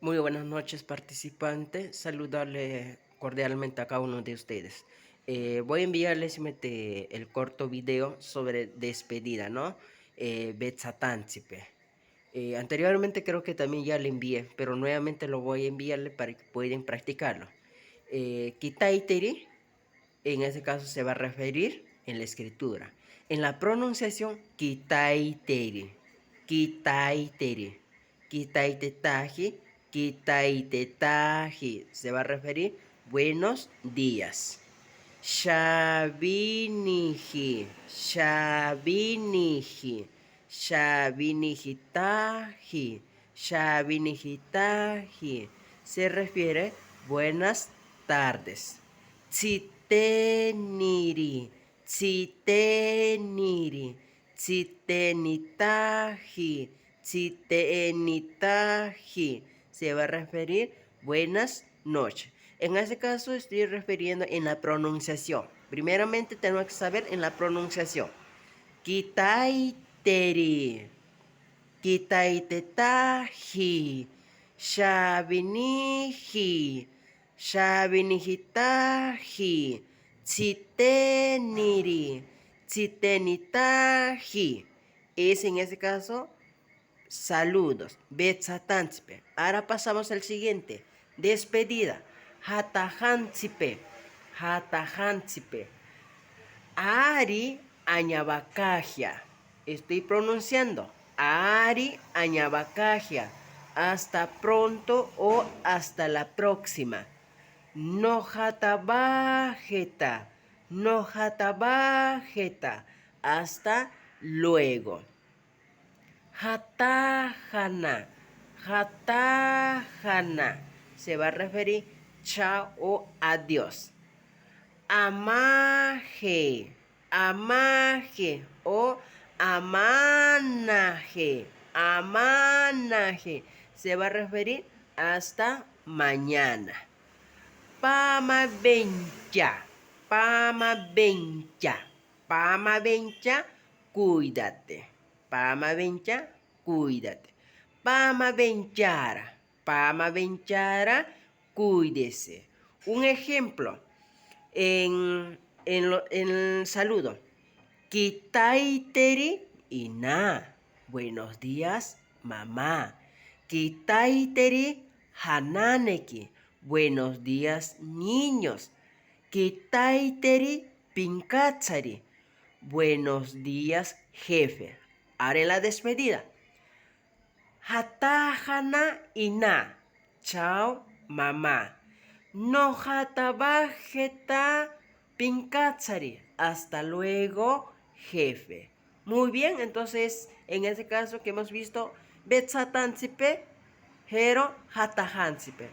Muy buenas noches, participantes. Saludarle cordialmente a cada uno de ustedes. Voy a enviarles el corto video sobre despedida, ¿no? Betsatáncipe. Anteriormente creo que también ya le envié, pero nuevamente lo voy a enviarle para que puedan practicarlo. Kitaiteri, en ese caso se va a referir en la escritura. En la pronunciación, kitaiteri, kitaiteri, kitaitetaji, kitaitetaji. Se va a referir buenos días. Shabiniji, shabiniji, shabinijitaji, shabinijitaji. Se refiere buenas tardes. Tsiteniri, tsiteniri, tsitenitaji, tsitenitaji. Se va a referir buenas noches. En este caso estoy refiriendo en la pronunciación. Primeramente tenemos que saber en la pronunciación. Kitaiteri, kitaitetaji, shabiniji, shabinijitaji, tsiteniri, tsitenitaji. Es en este caso saludos. Betsatanzipe. Ahora pasamos al siguiente. Despedida. Hatajanzipe. Hatajanzipe. Ari añabacajia. Estoy pronunciando. Ari añabacajia. Hasta pronto o hasta la próxima. No hatabajeta. No hatabajeta. Hasta luego. Hatajana, hatajana. Se va a referir chao o adiós. Amaje, amaje o amanaje, amanaje. Se va a referir hasta mañana. Pamabencha, pamabencha, pamabencha, cuídate. Pamabencha, cuídate. Pamabenchara, pamabenchara, cuídese. Un ejemplo en el saludo. Kitaiteri ina. Buenos días, mamá. Kitaiteri hananeki. Buenos días, niños. Kitaiteri pinkatsari. Buenos días, jefe. Haré la despedida. Hatajana ina. Chao, mamá. No hatabajeta pinkatsari. Hasta luego, jefe. Muy bien, entonces en este caso que hemos visto, betsatanzipe, hero hatajanzipe.